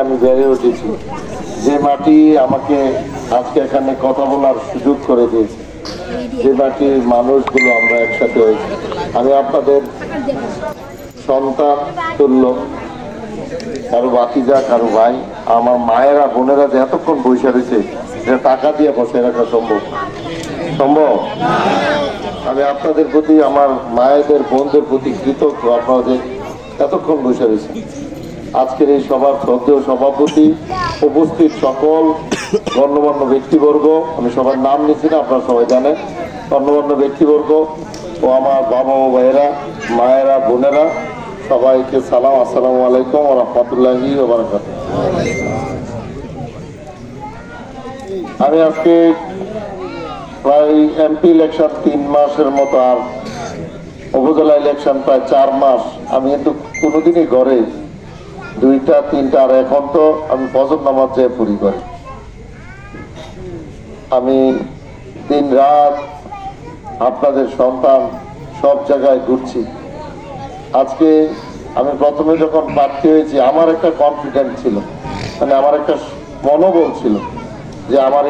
আমি বেড়ে উঠেছি, যে মাটি আমাকে আজকে এখানে কথা বলার সুযোগ করে দিয়েছে, যে মাটির মানুষগুলো আমরা একসাথে হয়েছি। আমি আপনাদের সন্তান তুল্য, কারো বাতিজা, কারো ভাই। আমার মায়েরা বোনেরা যে এতক্ষণ বসে রয়েছে, এটা টাকা দিয়ে বসে রাখা সম্ভব? আমি আপনাদের প্রতি, আমার মায়েদের বোনদের প্রতি কৃতজ্ঞ, আপনাদের এতক্ষণ বসে রয়েছে। আজকের এই সভার শ্রদ্ধেয় সভাপতি, উপস্থিত সকল গণ্যমান্য ব্যক্তিবর্গ, আমি সবার নাম নিচ্ছি না, আপনারা সবাই জানেন, গণ্যমান্য ব্যক্তিবর্গ ও আমার বাবা ও ভাইয়েরা, মায়েরা, বোনেরা, সবাইকে সালাম, আসসালামু আলাইকুম ওয়া রাহমাতুল্লাহি ওয়া বারাকাতুহু। আমি আজকে প্রায় এমপি ইলেকশন 3 মাসের মতো, আর উপজেলা ইলেকশন প্রায় 4 মাস। আমি কিন্তু কোনোদিনই ঘরে 2টা 3টা, আর এখন তো আমি ফজর নামাজ যেয়ে পড়ি করে। আমি দিন রাত আপনাদের সন্তান সব জায়গায় ঘুরছি। আজকে আমি প্রথমে যখন প্রার্থী হয়েছি, আমার একটা কনফিডেন্স ছিল, মানে আমার একটা মনোবল ছিল যে আমার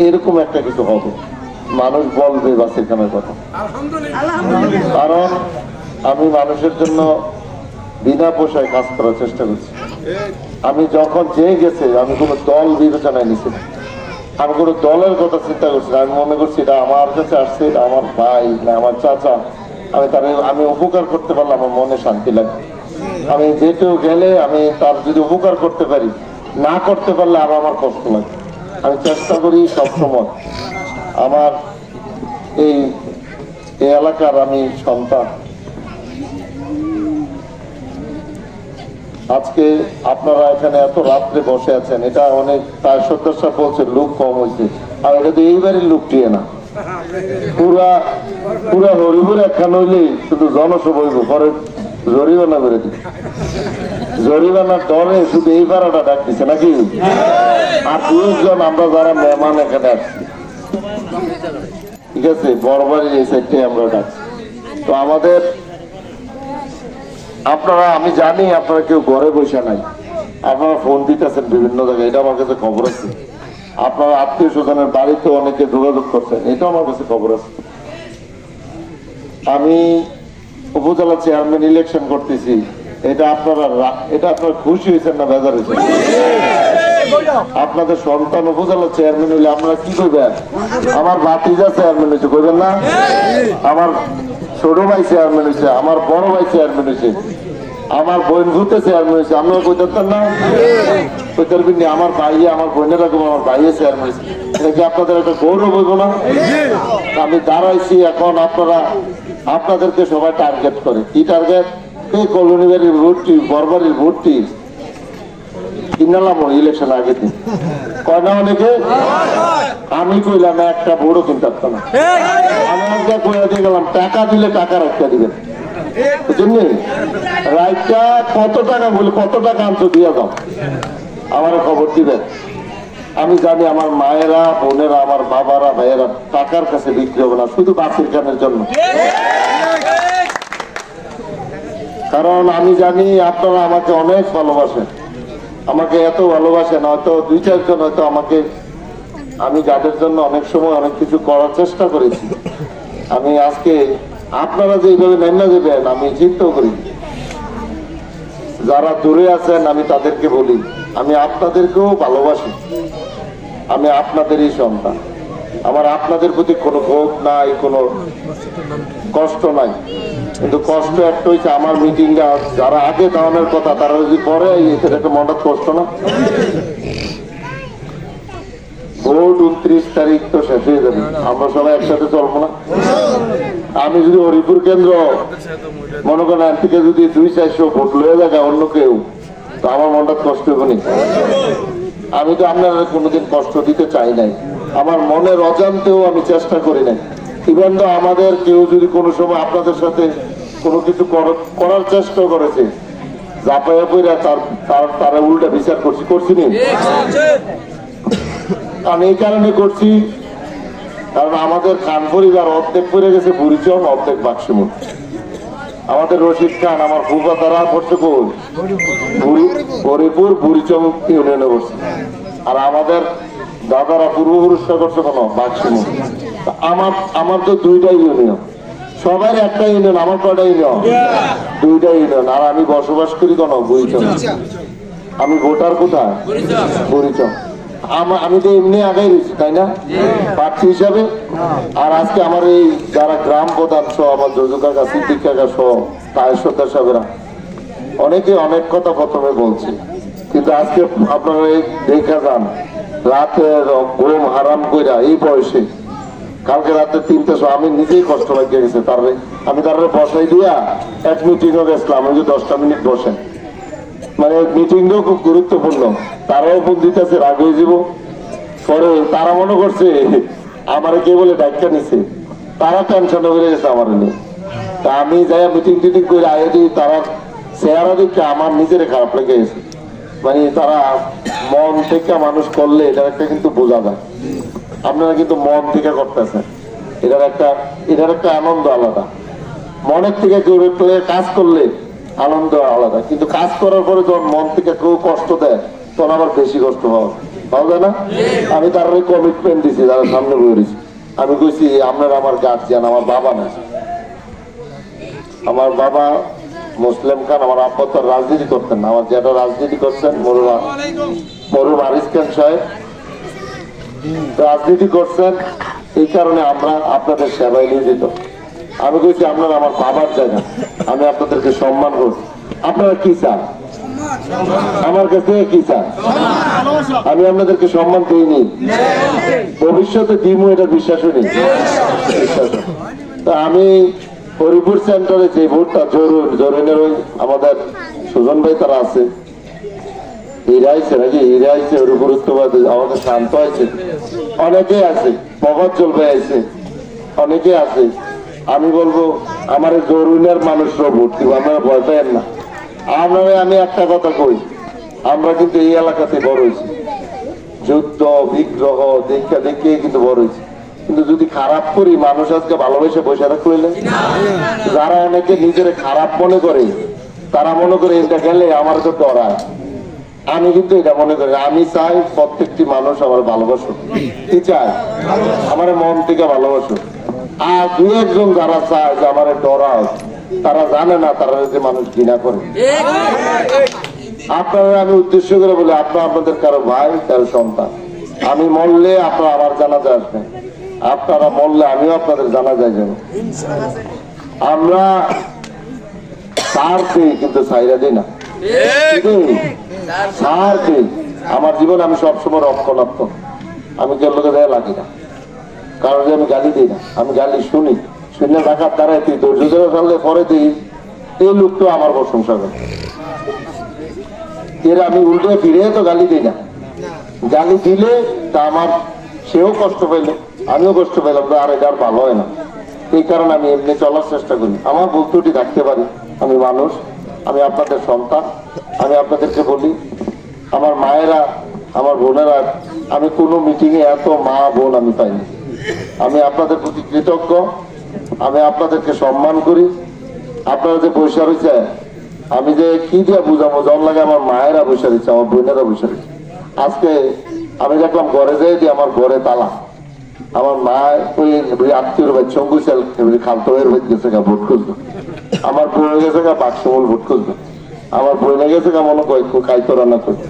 এরকম একটা কিছু হবে, মানুষ বলবে বাসের খানের কথা। কারণ আমি মানুষের জন্য বিনা পয়সায় কাজ করার চেষ্টা করছি। আমি যখন যে গেছে, আমি কোনো দল বিবেচনায় নিছি না, আমি কোনো দলের কথা চিন্তা করছি না। আমি মনে করছি এটা আমার কাছে আসছে, এটা আমার ভাই না আমার চাচা, আমি উপকার করতে পারলে আমার মনে শান্তি লাগে। আমি যেতেও গেলে আমি তার যদি উপকার করতে পারি, না করতে পারলে আর আমার কষ্ট লাগে। আমি চেষ্টা করি সবসময়, আমার এই এলাকার আমি সন্তান। আজকে আপনারা এখানে এত রাত্রে বসে আছেন, এটা অনেক, তার সদস্য বলছে লোক কম হয়েছে, আর এটা তো এইবারের লোকটিয়ে না, পুরা হরিপুর একখান হইলেই শুধু জনসভা হইব, পরে জরিমানা করে দিবে, জরিমানার ডরে শুধু এই ভাড়াটা ডাক দিচ্ছে নাকি। আর 2জন আমরা যারা মেহমান এখানে আসছি, ঠিক আছে, বড় বাড়ির এই সাইডটাই আমরা ডাকছি। তো আমাদের, আপনারা, আমি জানি আপনারা কেউ ঘরে বসে নাই, আপনারা ফোন দিতেছেন বিভিন্ন জায়গায়, এটা আমার কাছে খবর আছে। আপনারা আত্মীয় স্বজনের বাড়িতে অনেকে যোগাযোগ করছেন, এটা আমার কাছে খবর আছে। আমি উপজেলা চেয়ারম্যান ইলেকশন করতেছি, এটা আপনারা খুশি হয়েছেন না বেজার হয়েছেন? আপনাদের সন্তান উপজেলা চেয়ারম্যান হইলে আপনারা কি করবেন? আমার ভাতিজা চেয়ারম্যান হয়েছে কইবেন না? আমার ছোট ভাই চেয়ারম্যান হয়েছে, আমার বড় ভাই চেয়ারম্যান হয়েছে, আমার বোন ভূতে চেয়ারম্যান হয়েছে, আপনারা কইতেন না? কইতেন আমার ভাইয়ে, আমার বোনেরা আমার ভাইয়ে চেয়ারম্যান হয়েছে, এটা কি আপনাদের একটা গৌরব হইব না? আমি দাঁড়াইছি, এখন আপনাদেরকে সবাই টার্গেট করে। কি টার্গেট? এই কলোনি বাড়ির ভোটটি, বরবাড়ির ভোটটি কিনালাম ইলেকশন আগে দিন, কয় না অনেকে? আমি কইলাম একটা ভোটও কিনতে পারতাম না। আমি একটা কইয়া দিয়ে গেলাম, টাকা দিলে টাকা রাখতে দিবেন, বুঝলেন? রাইটটা কত টাকা বলে, কত টাকা আনতো দিয়ে দাও, আমার খবর দিবেন। আমি জানি আমার মায়েরা, বোনেরা, আমার বাবারা, ভাইয়েরা টাকার কাছে বিক্রি হবে না, শুধু বাসির গানের জন্য। কারণ আমি জানি আপনারা আমাকে অনেক ভালোবাসেন, আমাকে এত ভালোবাসেন, হয়তো 2-4 জন হয়তো আমাকে, আমি যাদের জন্য অনেক সময় অনেক কিছু করার চেষ্টা করেছি, আমি আজকে আপনারা যেভাবে নেমে দেবেন আমি চিন্তাও করি। যারা দূরে আছেন আমি তাদেরকে বলি, আমি আপনাদেরকেও ভালোবাসি, আমি আপনাদেরই সন্তান, আমার আপনাদের প্রতি কোনো ক্ষোভ নাই, কোনো কষ্ট নাই। কিন্তু কষ্ট একটা হয়েছে, আমার মিটিংটা যারা আগে দাঁড়ানোর কথা তারা যদি পরে সেটা একটা মনটা কষ্ট না? ভোট 29 তারিখ তো শেষ হয়ে যাবে, আমরা সবাই একসাথে চলবো না? আমি যদি হরিপুর কেন্দ্র মনে করেন এর থেকে যদি 200-400 ভোট লয়ে যায় অন্য কেউ, তো আমার মনটা কষ্ট হবে না? আমি তো আপনারা কোনোদিন কষ্ট দিতে চাই নাই, আমার মনের অজান্তেও আমি চেষ্টা করি নাই। ইভেন তো আমাদের কেউ যদি কোনো সময় আপনাদের সাথে কোনো কিছু করার চেষ্টা করেছে, জাপাইয়া পইরা তারা উল্টা বিচার করছি নি? আমি এই কারণে করছি, কারণ আমাদের খান পরিবার অর্ধেক পড়ে গেছে বুড়িচন, অর্ধেক বাক্সমুখ। আমাদের রশিদ খান আমার ফুফা তারা পড়ছে কোন হরিপুর বুড়িচং ইউনিয়নে পড়ছে, আর আমাদের দাদারা পূর্বপুরুষরা করছে কোন বাক্সিমু। আমার তো 2টা ইউনিয়ন, সবাই একটা ইউনিয়ন, আমার কয়টা ইউনিয়ন? 2টা ইউনিয়ন। আর আমি বসবাস করি কোন বুড়িচং। আমি ভোটার কোথায়? বুড়িচং। আমি তো এমনি আগে রয়েছি, তাই না, প্রার্থী হিসাবে। আর আজকে আমার এই যারা গ্রাম প্রধান সহ, আমার জজু কাকা, সিদ্দিক কাকা সহ, তাহেশ্বর সাহেবেরা অনেকে অনেক কথা প্রথমে বলছে, কিন্তু আজকে আপনারা দেখা যান রাতে ঘুম হারাম কইরা এই বয়সে, কালকে রাতে 3টার সময় আমি নিজেই কষ্ট লাগিয়ে গেছে আমি তারপরে বসাই দিয়া এক মিটিংও গেছিলাম। আমি যে 10টা মিনিট বসেন, মানে মিটিংটাও খুব গুরুত্বপূর্ণ। তারাও ফোন দিতেছে, রাগ হয়ে যাব। পরে তারা মনে করছে আমার কে বলে দায়িত্ব নিছে, তারা টেনশন হয়ে গেছে আমার নিয়ে। তা আমি যাই মিটিং টিটিং করে আগে দিই, তারা চেহারা দেখে আমার নিজের খারাপ লেগে গেছে। মানে তারা মন থেকে মানুষ করলে এটার একটা কিন্তু বোঝা যায়, আপনারা কিন্তু মন থেকে করতেছেন, এটার একটা আনন্দ আলাদা। মনের থেকে কেউ কাজ করলে আনন্দ আলাদা, কিন্তু কাজ করার পরে যখন মন থেকে কেউ কষ্ট দেয় তখন আবার বেশি কষ্ট পাওয়া যায় না। আমি তার কমিটমেন্ট দিছি, তারা সামনে বলেছি, আমি কইছি আপনারা আমার গার্জিয়ান, আমার বাবা না। আমার বাবা মুসলিম খান, আমার আব্বা তো রাজনীতি করতেন না, আমার যেটা রাজনীতি করছেন মরুম আরিস খান সাহেব রাজনীতি করছেন। এই কারণে আমরা আপনাদের সেবায় নিয়োজিত। আমি কইছি আপনারা আমার বাবার জায়গা, আমি আপনাদেরকে সম্মান করছি। আপনারা কি চান আমার কাছ থেকে? কি চান? আমি আপনাদেরকে সম্মান দিইনি, ভবিষ্যতে দিমু, এটা বিশ্বাসও নেই। তা আমি হরিপুর সেন্টারে যে ভোটটা জরুনের ওই আমাদের সুজন ভাই তারা আছে, হীরা আইছে নাকি, হীরা আইছে হরিপুর উত্তরবাদে, আমাদের শান্ত আছে, অনেকে আছে, প্রভাজ্জল ভাই আছে, অনেকে আছে। আমি বলবো আমার জরুনের মানুষরা ভোট দিব, আপনারা ভয় পাইেন না। আপনারা আমি একটা কথা কই, আমরা কিন্তু এই এলাকাতে বড় হয়েছি, যুদ্ধ বিগ্রহ দেখা দেখে কিন্তু বড় হয়েছি। কিন্তু যদি খারাপ করি, মানুষ আজকে ভালোবেসে বসে থাকলে, যারা অনেকে নিজের খারাপ মনে করে, তারা মনে করে এটা গেলে আমার তো ডরায়। আমি কিন্তু এটা মনে করি, আমি চাই প্রত্যেকটি মানুষ আমার ভালোবাসুক। কি চাই? আমার মন থেকে ভালোবাসুক। আর 2-1 যারা চায় যে আমার ডরায়, তারা জানে না তারা যে মানুষ ঘৃণা করে। আপনারা আমি উদ্দেশ্য করে বলি, আপনাদের কারো ভাই, কারো সন্তান। আমি মরলে আপনারা আমার জানাজা আসবেন, আপনারা মরলে আমিও আপনাদের জানাজায় যাব। আমরা সারকে কিন্তু ছাইরা দিই না, সারকে। আমার জীবন আমি সবসময় রক্ষণাত্মক, আমি কেউ লোকে দেয় লাগি না, কারণ আমি গালি দিই না। আমি গালি শুনি, শুনে টাকার দ্বারাই তুই ধৈর্য ধরে ফেললে পরে দিই, এই লোকটাও আমার প্রশংসা করে। এর আমি উল্টে ফিরে তো গালি দিই না। গালি দিলে তা আমার সেও কষ্ট পাইল, আমিও কষ্ট পাইলাম, আর এটা আর ভালো হয় না। এই কারণে আমি এমনি চলার চেষ্টা করি। আমার ভুল ত্রুটি থাকতে পারি, আমি মানুষ, আমি আপনাদের সন্তান। আমি আপনাদেরকে বলি, আমার মায়েরা, আমার বোনেরা, আমি কোনো মিটিংয়ে এত মা বোন আমি পাইনি। আমি আপনাদের প্রতি কৃতজ্ঞ, আমি আপনাদেরকে সম্মান করি। আপনারা যে বসে রয়েছে, আমি যে কি দিয়ে বুঝাবো, জন লাগে আমার মায়েরা বসে রয়েছে, আমার বোনেরা বসে রয়েছে। আজকে আমি দেখলাম ঘরে যাই দিয়ে আমার ঘরে তালা, আমার মা ওই আত্মীয় ভাই চঙ্গুচাল খালতো ভাইয়ের ভাই গেছে গা ভোট খুঁজবে, আমার বোন গেছে গা বাক্সমূল ভোট খুঁজবে, আমার বোনে গেছে গা মনে খাইতো রান্না করবে,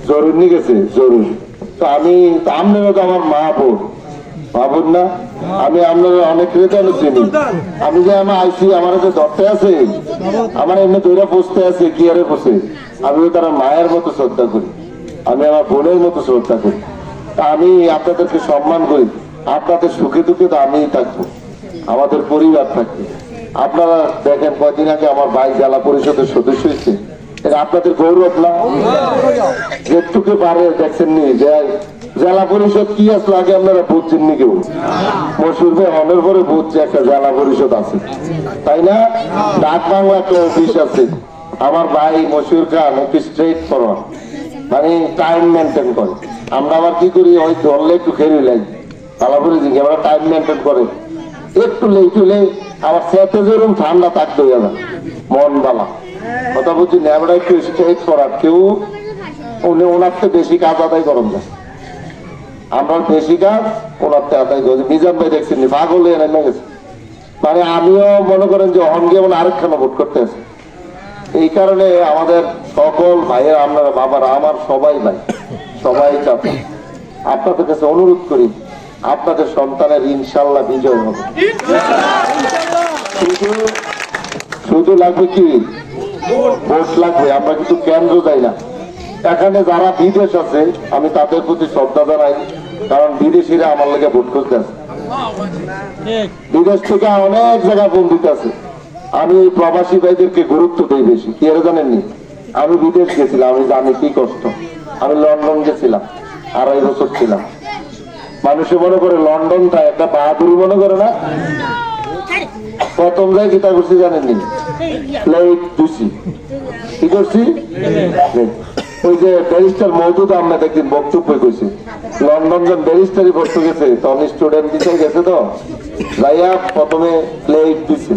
জরুরি গেছে জরুরি। তো আমি আপনারা তো আমার মা বোন, ভাবুন না, আমি আপনারা অনেক রেজাল্ট চিনি। আমি যে আমার আইসি, আমার যে ধরতে আছে, আমার এমনি দৈরা বসতে আছে, কি আরে বসে, আমি তারা মায়ের মতো শ্রদ্ধা করি, আমি আমার বোনের মতো শ্রদ্ধা করি। তা আমি আপনাদেরকে সম্মান করি। আপনাদের সুখে দুঃখে তো আমিই থাকবো, আমাদের পরিবার থাকবে। আপনারা দেখেন কয়েকদিন আগে আমার ভাই জেলা পরিষদের সদস্য হয়েছে, এটা আপনাদের গৌরব না? যেটুকু পারে দেখছেন নি যে জেলা পরিষদ কি আসলো, আগে আপনারা বুঝছেন নি কেউ? মশুর ভাই অনেক পরে বুঝছে একটা জেলা পরিষদ আছে, তাই না? ডাক বাংলা একটা অফিস আছে। আমার ভাই মশুর খান একটু স্ট্রেট ফরওয়ার্ড, মানে টাইম মেনটেন করে। আমরা আবার কি করি, ওই ধরলে একটু খেয়ে লাগি, তালা করে দিই, আমরা টাইম মেনটেন করে, একটু লেট হলে আবার সেতে যেরকম ঠান্ডা থাকতে হয়ে যাবে মন বালা কথা বলছি না। আমরা একটু স্টেজ করার কেউ উনি ওনার থেকে বেশি কাজ আদায় করেন যায়, আমরা বেশি কাজ ওনার থেকে আদায় করছি। মিজান ভাই দেখছেন পাগল হয়ে নেমে গেছে, মানে আমিও মনে করেন যে অহঙ্গে মানে আরেকখানা ভোট করতে আছে। এই কারণে আমাদের সকল ভাইয়ের, আপনারা বাবারা, আমার সবাই ভাই, সবাই চাপা, আপনাদের কাছে অনুরোধ করি আপনাদের সন্তানের ইনশাল্লাহ বিজয় হবে। শুধু লাগবে কি ভোট লাগবে, আমরা কিন্তু কেন্দ্র যাই না। এখানে যারা বিদেশ আছে আমি তাদের প্রতি শ্রদ্ধা জানাই, কারণ বিদেশিরা আমার লেগে ভোট করতে আছে, বিদেশ থেকে অনেক জায়গায় ফোন দিতে আছে। আমি প্রবাসী ভাইদেরকে গুরুত্ব দিই বেশি, কি এরা জানেননি? আমি বিদেশ গেছিলাম, আমি জানি কি কষ্ট। আমি লন্ডন গেছিলাম, 2.5 বছর ছিলাম। মানুষে মনে করে লন্ডনটা একটা বাহাদুরি মনে করে না। প্রথম যাই কিতা করছি জানেননি? প্লেট দুছি কি করছি, ওই যে ব্যারিস্টার মওদুদ আহমেদ একদিন বক্তব্য কইছে, লন্ডন যখন ব্যারিস্টারি পড়তে গেছে তখন স্টুডেন্ট দিতে গেছে, তো যাইয়া প্রথমে প্লেট দিছে,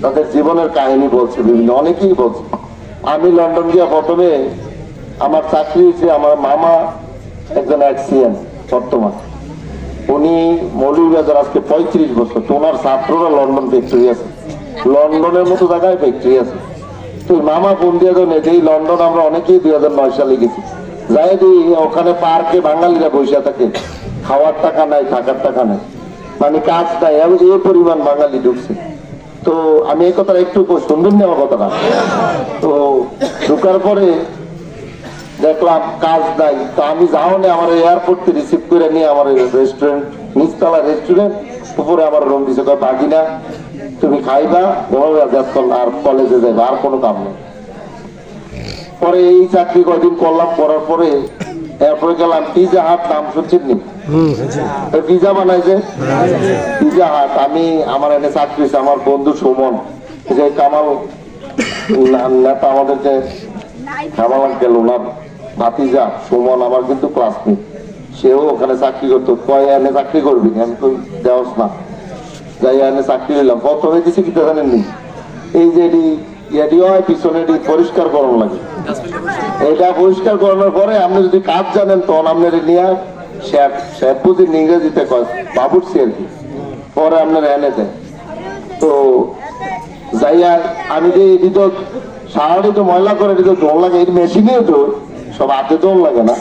তাদের জীবনের কাহিনী বলছে, বিভিন্ন অনেকেই বলছে। আমি লন্ডন গিয়া প্রথমে আমার চাকরি হয়েছে, আমার মামা একজন অ্যাক্সিডেন্ট বর্তমান, উনি মৌলভীবাজার আজকে 35 বছর, তো ওনার ছাত্ররা লন্ডন ফ্যাক্টরি আছে, লন্ডনের মতো জায়গায় ফ্যাক্টরি আছে। তো মামা ফোন দিয়ে দেন এই লন্ডন আমরা অনেকেই 2009 সালে গেছি, যাই দিই ওখানে পার্কে বাঙালিরা বসে থাকে, খাওয়ার টাকা নাই, থাকার টাকা নাই, মানে কাজ নাই, এই পরিমাণ বাঙালি ঢুকছে। তো আমি এই কথা একটু শুনবেন না আমার কথাটা। তো ঢুকার পরে দেখলাম কাজ নাই, তো আমি যাওনি, আমার এয়ারপোর্টে রিসিভ করে নিয়ে আমার রেস্টুরেন্ট, নিচতলা রেস্টুরেন্ট, উপরে আমার রুম দিছে, বাগিনা তুমি খাইবা আর কলেজে যাইবা, আর কোনো কাম নেই। পরে এই চাকরি কয়দিন করলাম, করার পরে এরপরে গেলাম পিজা হাট, নাম শুনছেন নি? পিজা বানাই যে পিজা হাট, আমি আমার এনে চাকরি, আমার বন্ধু সুমন, যে কামাল নেতা আমাদেরকে কামাল গেল, ওনার ভাতিজা সুমন আমার কিন্তু ক্লাসমেট, সেও ওখানে চাকরি করতো। কয় এনে চাকরি করবি? আমি তো দেওয়াস না, যাই এনে চাকরি নিলাম। প্রথমে দিছে কি জানেননি? এই যে এটি হয় পিছনে পরিষ্কার করানো লাগে, এটা পরিষ্কার করানোর পরে আপনি যদি কাজ জানেন তখন আপনার নিয়ে শেফ বুঝি ইংরেজিতে কয় বাবুর্চি আর কি, পরে আপনার এনে দেয়। তো যাইয়া আমি যে এটি তো সারাটি তো ময়লা করে, এটি তো দোল লাগে, এই মেশিনেও তো সব হাতে দোল লাগে না,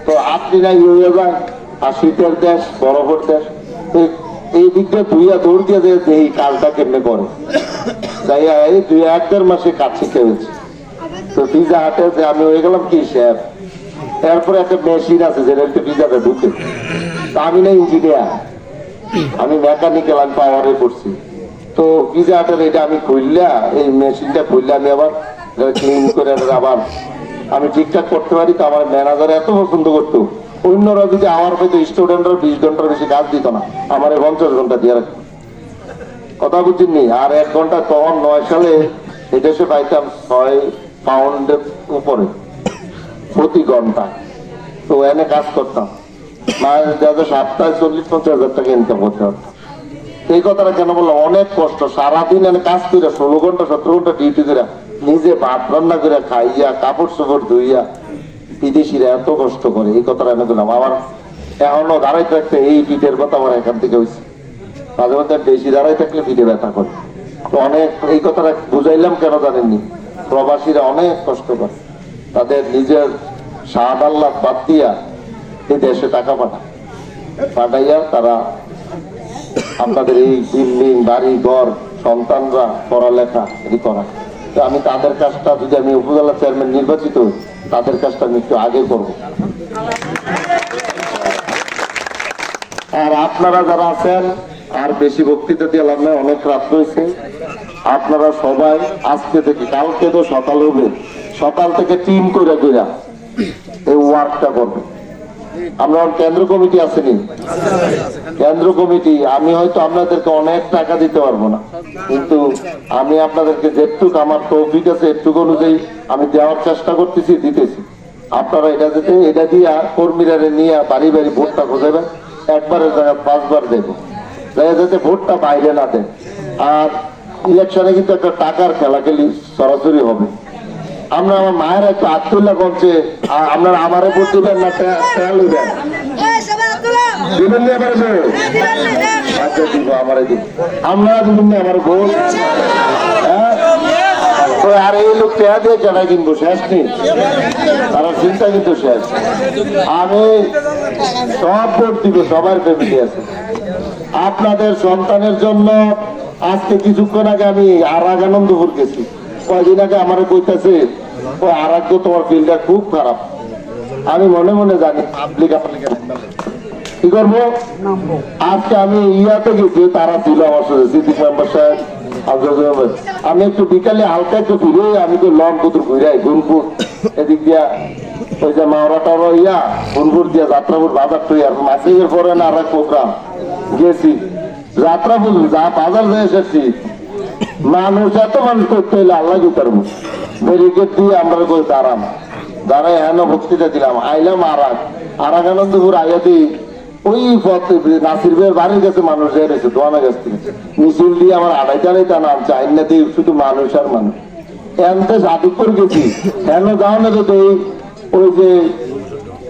তো আপনি নাই হয়ে যায়। আর শীতের দেশ, বরফের দেশ, এই দিকটা ধুইয়া দৌড় দিয়ে এই কাজটা কেমনে করে, যাইয়া এই 2-1.5 মাসে কাজ শিখে হয়েছে। তো পিজা হাটে যে আমি হয়ে গেলাম কি শেফ, এরপরে একটা মেশিন আছে যেটা একটু পিজাটা ঢুকে, তা আমি না ইঞ্জিনিয়ার, আমি মেকানিক্যাল, আমি পাওয়ারে করছি। তো পিজা হাটের এটা আমি খুললা, এই মেশিনটা খুললে আমি আবার ক্লিন করে আবার আমি ঠিকঠাক করতে পারি। তো আমার ম্যানেজার এত পছন্দ করতো, অন্যরা যদি আমার হয়তো স্টুডেন্টরা 20 ঘন্টার বেশি কাজ দিত না, আমার 50 ঘন্টা দিয়ে রাখতো, কথা বুঝিনি। আর 1 ঘন্টা তখন 9 সালে এদেশে পাইতাম 6 পাউন্ডের উপরে প্রতি ঘন্টা। তো এনে কাজ করতাম, মাস সপ্তাহে 40-50 হাজার টাকা ইনকাম করতে পারতাম। এই কথাটা কেন বললাম? অনেক কষ্ট, সারাদিন এনে কাজ করে 16 ঘন্টা 17 ঘন্টা ডিউটি করে, নিজে ভাত রান্না করে খাইয়া, কাপড় চোপড় ধুইয়া, বিদেশিরা এত কষ্ট করে, এই কথাটা এনে দিলাম। আমার এখনো দাঁড়াই থাকতে এই পিঠের কথা আমার এখান থেকে হয়েছে, মাঝে মধ্যে বেশি দাঁড়াই থাকলে পিঠে ব্যথা করে। তো অনেক এই কথাটা বুঝাইলাম কেন জানেননি? প্রবাসীরা অনেক কষ্ট করে, তাদের নিজের শাহাদাল্লাহ বাদ দিয়া এই দেশে টাকা পাঠাইয়া তারা আপনাদের এই বিল্ডিং, বাড়ি ঘর, সন্তানরা পড়ালেখা এটি করা। তো আমি তাদের কাজটা, যদি আমি উপজেলা চেয়ারম্যান নির্বাচিত হই, তাদের কাজটা আমি একটু আগে করব। আর আপনারা যারা আছেন, আর বেশি বক্তৃতা দিয়ে লাভ নাই, অনেক রাত হয়েছে। আপনারা সবাই আজকে থেকে, কালকে তো সকাল হবে, সকাল থেকে টিম করে এই ওয়ার্কটা করবে। আমরা কেন্দ্র কমিটি আসেনি, কেন্দ্র কমিটি, আমি হয়তো আপনাদেরকে অনেক টাকা দিতে পারবো না, কিন্তু আমি আপনাদেরকে যেটুক আমার তৌফিক আছে এটুকু অনুযায়ী আমি দেওয়ার চেষ্টা করতেছি, দিতেছি। আপনারা এটা দিয়া কর্মীরা নিয়ে বাড়ি বাড়ি ভোটটা খোঁজাবেন, একবারের জায়গায় 5 বার দেব, যাতে ভোটটা বাইরে না দেন। আর ইলেকশনে কিন্তু একটা টাকার খেলা খেলি সরাসরি হবে। আমরা আমার মায়ের একটু আত্মুল্লাহ করছে, আপনারা আমারে ভোট দিবেন না তেল দিবেন দিবেন না এবারে আচ্ছা দিব আমারে দিব আমরা দিবেন না আমার ভোট। আর এই লোক টেহা দিয়ে কেনা কিনবো শেষ নেই, তারা চিন্তা কিন্তু শেষ। আমি সব ভোট দিব, সবার ফ্যামিলি আছে। আপনাদের সন্তানের জন্য আজকে কিছুক্ষণ আগে আমি আনন্দপুর গেছি, কয়দিন আগে আমার কইতেছে ওই আরাগ্য তোমার ফিল্ডটা খুব খারাপ। আমি মনে মনে জানি কি করবো। আজকে আমি ইয়াতে গেছি, তারা ছিল আমার সাথে সিদ্দিক মেম্বার সাহেব, আমি একটু বিকালে হালকা একটু ফিরে আমি তো লং কুতুর ঘুরাই গুনপুর এদিক দিয়া ওই যে মাওরা টাওরা ইয়া গুনপুর দিয়া যাত্রাপুর বাজার তো আর মাসিকের পরে না আর এক প্রোগ্রাম গেছি যাত্রাপুর যা বাজার দিয়ে এসেছি। মানুষ এত মানুষ করতে হইলে আল্লাহ কি করবো, ব্যারিকেড দিয়ে আমরা করে দাঁড়াই হেন বক্তৃতা দিলাম। আইলাম আরাক আনন্দপুর আইয়াতে ওই পথ নাসির ভাইয়ের বাড়ির কাছে মানুষ যাই রয়েছে দোয়ানা গাছ থেকে মিছিল দিয়ে আমার আড়াইটা নামছে আইনাতে শুধু মানুষ আর মানুষ। এমতে যাদবপুর গেছি হেন যাও না তো ওই যে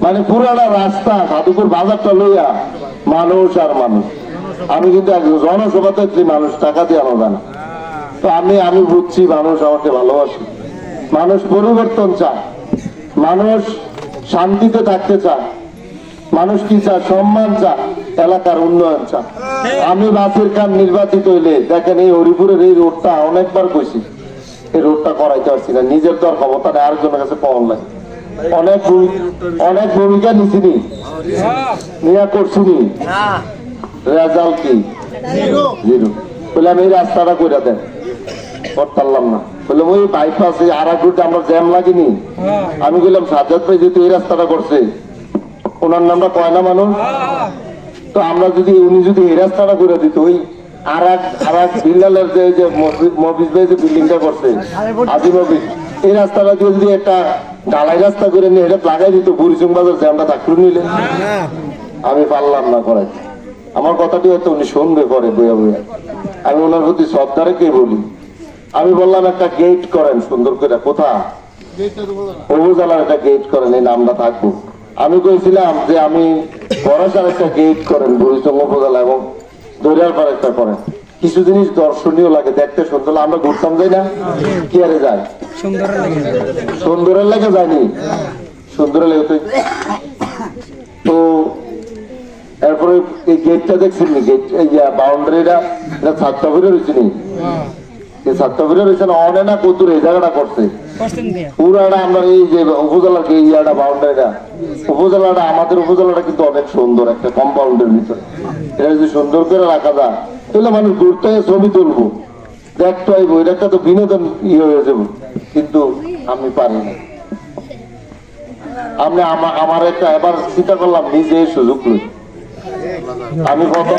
মানে পুরাটা রাস্তা যাদবপুর বাজারটা লইয়া মানুষ আর মানুষ। আমি কিন্তু জনসভাতে মানুষ টাকা দিয়ে আনো জানা, তো আমি বুঝছি মানুষ আমাকে ভালোবাসে, মানুষ পরিবর্তন চায়, মানুষ শান্তিতে থাকতে চায়, মানুষ কি চায় সম্মান চায়, এলাকার উন্নয়ন চায়। আমি বাসির খান নির্বাচিত হইলে দেখেন এই হরিপুরের এই রোডটা অনেকবার কইছি, এই রোডটা করাইতে পারছি না, নিজের তো আর ক্ষমতা নেই, আরেকজনের কাছে পাওয়ার লাগে। অনেক ভূমিকা নিছিনি নিয়া করছিনি, রেজাল্ট কি জিরো। বললাম এই রাস্তাটা করে দেন, করতাম না। বললাম ওই বাইপাস আর এক রুটে আমরা জ্যাম লাগিনি। আমি বললাম সাজ্জাদ ভাই যেহেতু এই রাস্তাটা করছে ওনার নামটা কয় না মানুষ, তো আমরা যদি উনি যদি এই রাস্তাটা করে দিত ওই আর এক বিল্লালের যে মফিজ ভাই যে বিল্ডিংটা করছে আজিম অফিস, এই রাস্তাটা দিয়ে যদি একটা ঢালাই রাস্তা করে নিয়ে এটা লাগাই দিত বুড়িচুং বাজার জ্যামটা থাকলো নিলে। আমি পারলাম না করাইতে, আমার কথাটি হয়তো উনি শুনবে পরে বইয়া বইয়া। আমি ওনার প্রতি শ্রদ্ধা রেখে বলি, আমি বললাম একটা গেট করেন সুন্দর করে, কোথা উপজেলার একটা গেট করেন, এই নামটা থাকবো। আমি কইছিলাম যে আমি বরাসার একটা গেট করেন বুড়িচং উপজেলা এবং দরিয়ার পার একটা করেন, কিছু জিনিস দর্শনীয় লাগে দেখতে সুন্দর। আমরা ঘুরতাম যাই না, কি আরে যায় সুন্দরের লাগে যায়নি, সুন্দরের লেগে তো। এরপরে এই গেটটা দেখছেন নি, গেট এই বাউন্ডারিটা ছাত্র ফিরে রয়েছে নি, ছাত্র ফিরে রয়েছে না অনে না কতুর এই জায়গাটা করছে পুরাটা। আমরা এই যে উপজেলার ইয়াটা বাউন্ডারিটা উপজেলাটা আমাদের উপজেলাটা কিন্তু অনেক সুন্দর একটা কম্পাউন্ডের ভিতরে, এটা যদি সুন্দর করে রাখা যায় তাহলে মানুষ ঘুরতে ছবি তুলবো দেখতে আইবো, এটা একটা তো বিনোদন ইয়ে হয়ে যাবো। কিন্তু আমি পারি না, আমি আমার একটা এবার চিন্তা করলাম নিজে সুযোগ লই। আমি প্রথম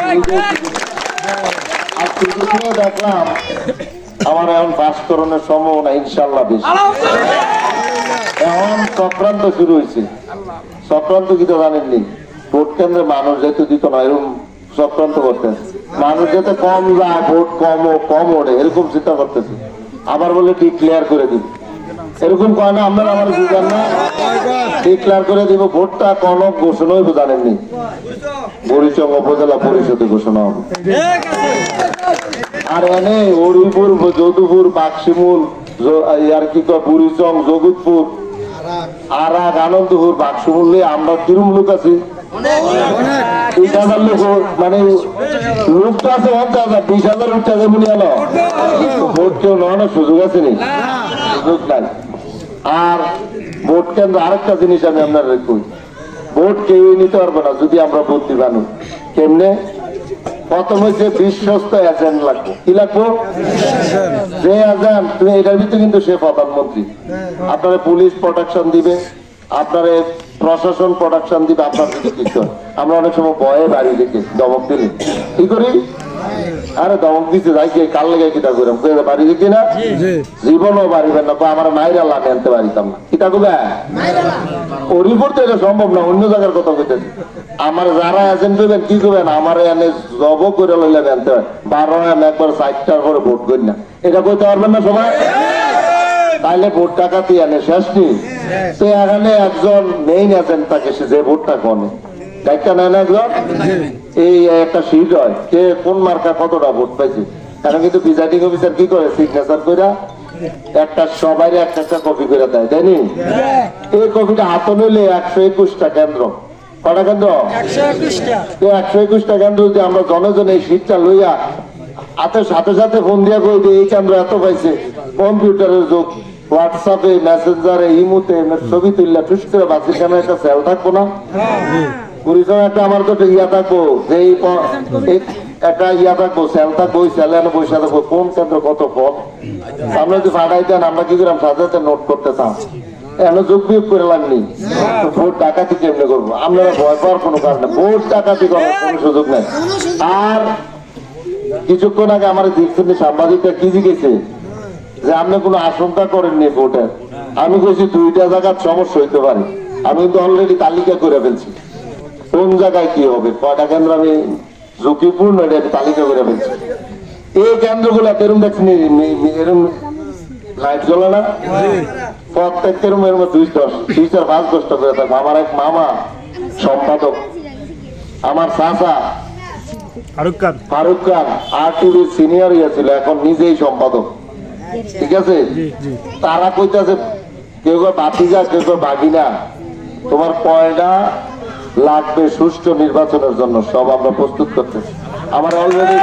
দেখলাম আমার এখন পাস করানোর সম্ভাবনা ইনশাল্লাহ বেশি। এখন চক্রান্ত শুরু হয়েছে, চক্রান্ত কি তো জানেননি, ভোট কেন্দ্রে মানুষ যেহেতু দিত না এরকম চক্রান্ত করতেছে, মানুষ যাতে কম যায় ভোট কম ওঠে এরকম চিন্তা করতেছে। আবার বলে ডিক্লেয়ার করে দিব, এরকম কয় না আপনারা আমার বুঝান না, ডিক্লেয়ার করে দিব। ভোটটা কোন ঘোষণা হইব জানেননি, বুড়িচং উপজেলা পরিষদে ঘোষণা হবে। আর এনে হরিপুর যদুপুর বাক্সিমুল আর কি কয় বুড়িচং জগৎপুর আরাক আনন্দপুর বাক্সিমুল আমরা কিরম লোক আছি 20,000 লোক, মানে লোকটা আছে 20,000 লোক আছে মনে হলো ভোট কেউ নেওয়ানোর সুযোগ আছে নি, সুযোগ নাই। আর ভোট কেন্দ্র আরেকটা জিনিস আমি আপনার কই, ভোট কেউই নিতে পারবো না যদি আমরা ভোট দিবানো। কেমনে? প্রথম হচ্ছে বিশ্বস্ত এজেন্ট লাগবে। কি লাগবো? যে এজেন্ট তুমি এটার ভিতরে কিন্তু সে প্রধানমন্ত্রী, আপনার পুলিশ প্রোটেকশন দিবে, আপনার প্রশাসন প্রোটেকশন দিবে। আপনার যদি কিছু আমরা অনেক সময় ভয়ে বাড়ি থেকে দমক দিলে কি করি, আরে দমক দিচ্ছে যাই কাল লেগে কিতা করলাম বাড়ি দিচ্ছি না জীবনও বাড়িবেন না আমার মায়ের আল্লাহ আমি আনতে পারিতাম না কিতা করবে ওরিপুর তো এটা সম্ভব না অন্য জায়গার কথা বলতেছি আমার যারা এজেন্ট করবেন কি করবেন আমার এনে জব করে লইলে আনতে হয় 12 একবার 4টার পরে ভোট করি না এটা করতে পারবেন না সবাই তাইলে ভোট টাকা দিয়ে আনে শেষ নেই তো এখানে একজন মেইন এজেন্ট থাকে সে যে ভোটটা কনে দায়িত্ব নেয় না একজন এই একটা সিট হয় কে কোন মার্কা কতটা ভোট পাইছে কারণ কিন্তু প্রিজাইডিং অফিসার কি করে সিগনেচার করে একটা সবাই একটা কপি করে দেয় তাইনি এই কপিটা হাতে নিলে 121টা কেন্দ্র কটা কেন্দ্র 121টা কেন্দ্র যদি আমরা জনে এই সিটটা লইয়া হাতের সাথে সাথে ফোন দিয়া কই যে এই কেন্দ্র এত পাইছে কম্পিউটারের যুগ হোয়াটসঅ্যাপে মেসেঞ্জারে ইমুতে ছবি তুললা টুস করে বাসি কেন একটা সেল থাকবো না পরিচয় একটা আমার তো ইয়া থাকবো যে একটা ইয়া থাকবো সেল থাকবো ওই সেলে পয়সা থাকবো কোন কেন্দ্র কত ফোন আমরা যদি ফাটাই দেন আমরা কি করলাম সাথে নোট করতে চান এমন যোগ বিয়োগ করে লাগনি ভোট ডাকাতি কেমনে করবো আপনারা ভয় পাওয়ার কোনো কারণ নেই ভোট ডাকাতি করার কোনো সুযোগ নেই আর কিছুক্ষণ আগে আমার দেখছেন সাংবাদিকটা কি জিজ্ঞেসে যে আপনি কোনো আশঙ্কা করেননি ভোটের আমি বলছি 2টা জায়গার সমস্যা হইতে পারে আমি কিন্তু অলরেডি তালিকা করে ফেলছি কোন জায়গায় কি হবে কয়টা কেন্দ্র আমি ঝুঁকিপূর্ণ এটা তালিকা করে ফেলছি এই কেন্দ্রগুলো এরম দেখছেন এরম লাইট জ্বলে না প্রত্যেকের রুমের মধ্যে 2-5 করে থাকবো আমার এক মামা সম্পাদক আমার চাচা ফারুক খান RTVর সিনিয়র ইয়ে ছিল এখন নিজেই সম্পাদক ঠিক আছে তারা কইতাছে কেউ বাতিজা কেউ বাগিনা তোমার কয়টা লাগবে সুষ্ঠু নির্বাচনের জন্য সব আমরা প্রস্তুত করতেছি আমার অলরেডি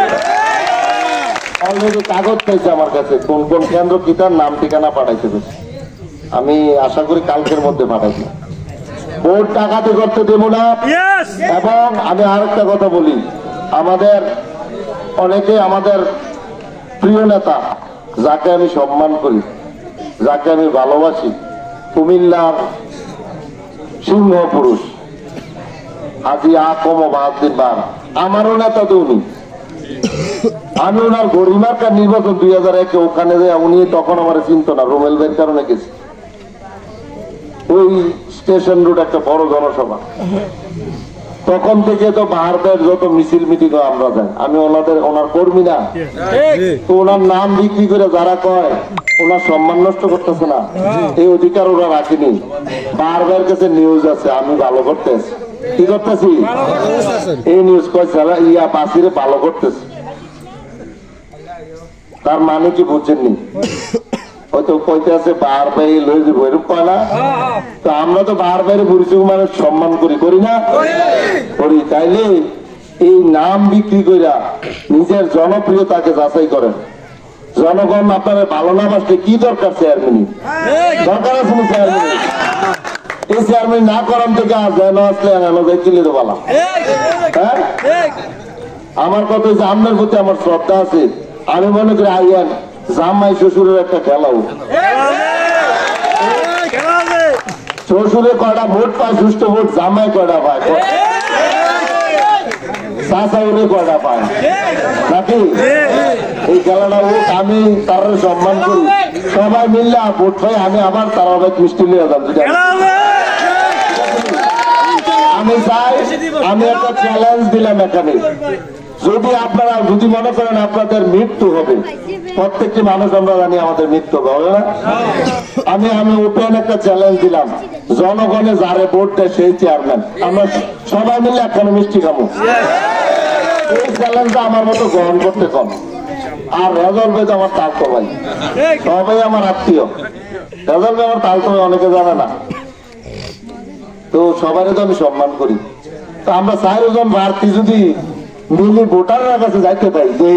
কাগজ পাইছে আমার কাছে কোন কোন কেন্দ্র কি তার নাম ঠিকানা পাঠাইতে পেরেছি আমি আশা করি কালকের মধ্যে পাঠাইছি ভোট ডাকাতি করতে দেবো না এবং আমি আরেকটা কথা বলি আমাদের অনেকে আমাদের প্রিয় নেতা যাকে আমি সম্মান করি যাকে আমি ভালোবাসি কুমিল্লার সিংহ পুরুষ হাজি আকম বাহাদ্দিন বার আমারও নেতা তো উনি আমি ওনার গরিমার্কার নির্বাচন 2001 ওখানে যে উনি তখন আমার চিন্ত না রুমেল ভাইয়ের কারণে গেছি ওই স্টেশন রোড একটা বড় জনসভা তখন থেকে তো বাহারদের যত মিছিল মিটিং আমরা যাই আমি ওনার কর্মী না তো ওনার নাম বিক্রি করে যারা কয় ওনার সম্মান নষ্ট করতেছে না এই অধিকার ওরা রাখেনি বাহারদের কাছে নিউজ আছে আমি ভালো করতেছি কি করতেছি এই নিউজ কয় ইয়া বাসিরে ভালো করতেছি তার মানে কি বুঝছেননি হয়তো কইতে আছে বার বাইরে লয়ে যাবো এরকম কয় না তো আমরা তো বার বাইরে পরিচয় মানুষ সম্মান করি না করি তাইলে এই নাম বিক্রি কইরা নিজের জনপ্রিয়তাকে যাচাই করেন জনগণ আপনারা ভালো নাম আসলে কি দরকার চেয়ারম্যান দরকার আছে চেয়ারম্যান এই চেয়ারম্যান না করান থেকে যেন আসলে কিনে দেবো বলা হ্যাঁ আমার কথা হচ্ছে আপনার প্রতি আমার শ্রদ্ধা আছে আমি মনে করি আইয়ান জামাই শ্বশুরের একটা খেলাও শ্বশুরে কয়টা ভোট পায় সুষ্ঠু ভোট জামাই কয়টা পায় চাচাউরে কয়টা পায় নাকি এই খেলাটা হোক আমি তার সম্মান করি সবাই মিললে ভোট পাই আমি আবার তার অনেক মিষ্টি নিয়ে যাম আমি চাই আমি একটা চ্যালেঞ্জ দিলাম এখানে যদি মনে করেন আপনাদের মৃত্যু হবে প্রত্যেকটি মানুষ আমরা জানি আমাদের মৃত্যু হবে না আমি ওপেন একটা চ্যালেঞ্জ দিলাম জনগণে যারে ভোট দেয় সেই চেয়ারম্যান আমরা সবাই মিলে একখানে মিষ্টি খাবো এই চ্যালেঞ্জটা আমার মতো গ্রহণ করতে কম আর রেজল ভাই তো আমার তালতো ভাই সবাই আমার আত্মীয় রেজল ভাই আমার তালতো ভাই অনেকে জানে না তো সবারই তো আমি সম্মান করি তো আমরা 4 জন প্রার্থী যদি মিলি ভোটাররা কাছে যাইতে পাই যে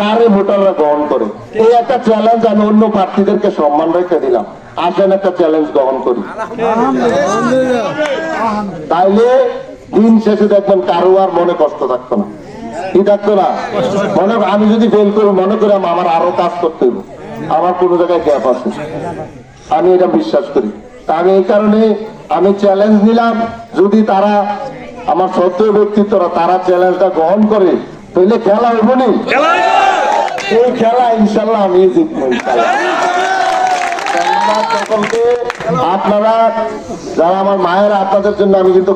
কারে ভোটাররা গ্রহণ করে এই একটা চ্যালেঞ্জ আমি অন্য প্রার্থীদেরকে সম্মান রেখে দিলাম আসেন একটা চ্যালেঞ্জ গ্রহণ করি তাইলে দিন শেষে দেখবেন কারো আর মনে কষ্ট থাকতো না কি থাকতো না মনে আমি যদি ফেল করি মনে করি আমার আরো কাজ করতে হবে আমার কোনো জায়গায় গ্যাপ আছে আমি এটা বিশ্বাস করি তা আমি এই কারণে আমি চ্যালেঞ্জ নিলাম যদি তারা আমার সত্য ব্যক্তিত্বরা তারা চ্যালেঞ্জটা গ্রহণ করে তাহলে খেলা হইব নি? এই খেলা ইনশাল্লাহ আমি জিতবো। আপনারা যারা আমার মায়েরা, আপনাদের জন্য আমি কিন্তু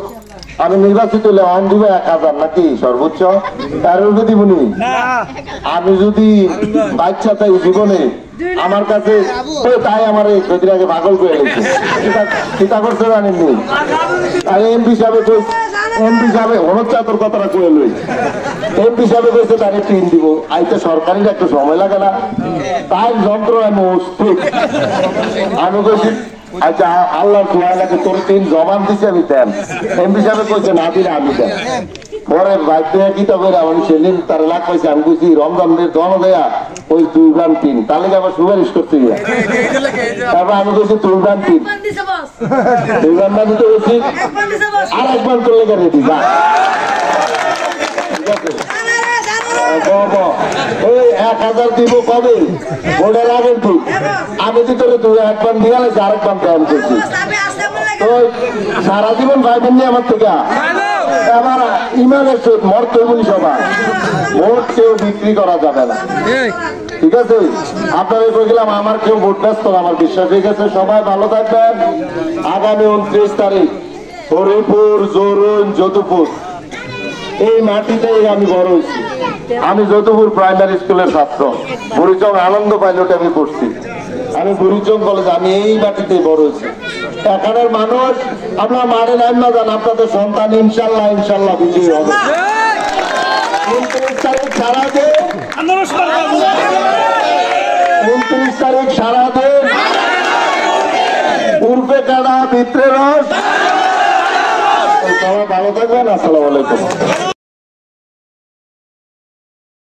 আমি নির্বাচিত হলে অন দিব 1000 নাকি সর্বোচ্চ, তার দিবনি। আমি যদি বাচ্চা তাই জীবনে আমার কাছে তাই আমার এই কদিন আগে পাগল করে গেছে, চিন্তা করতে জানেননি। আর এমপি সাহেব হচ্ছে তোর কথাটা করে লই, এমপি সাহেব কইছে তারে টিন দিব, আইতে সরকারের একটু সময় লাগে না, তাই যন্ত্র আমি অস্থির। আমি কইছি আচ্ছা আল্লাহ লাগে তোর 3 জবান দিছে আমি দেন, এমপি সাহেব কইছে না দিলে আমি দেন। পরে বাধ্য কি তবে আমি সেদিন তার লাখ পাইছে, আমি বুঝি রমজানের দল দেয়া ওই 2 গ্রাম 3 তাহলে আবার সুপারিশ করতে গিয়া, তারপর আমি কইছি 2 গ্রাম 3 2 গ্রাম না দিতে বলছি আর একবার করলে রেডি যা, ঠিক আছে। ওই 1000 দিব কবে ভোটের আগের দিন, আমি তো তোর 1 দিয়ে গেলে আরেক পান দেন করছি, তো সারা জীবন ভাইবেন নি আমার থেকে। আমার ইমানের চোট মরতে বলি সবাই, ভোট কেউ বিক্রি করা যাবে না, ঠিক আছে। আপনাদের কই গেলাম আমার কেউ ভোট ব্যস্ত না, আমার বিশ্বাস হয়ে গেছে। সবাই ভালো থাকবেন। আগামী 29 তারিখ হরিপুর, জরুন, যদুপুর এই মাটিতেই আমি বড় হয়েছি। আমি যদুপুর প্রাইমারি স্কুলের ছাত্র, বুড়িচং আনন্দ পাইলট আমি পড়ছি, আমি বুড়িচং কলেজ, আমি এই মাটিতেই বড় হয়েছি। এখানের মানুষ আপনার মাঠে নাম না যান, আপনাদের সন্তান ইনশাল্লাহ ইনশাল্লাহ বিজয়ী হবে। 29 তারিখ সারা দিন, 29 তারিখ সারা দিন পূর্বে কাটা ভিতরে রস। সবাই ভালো থাকবেন, আসসালামু আলাইকুম।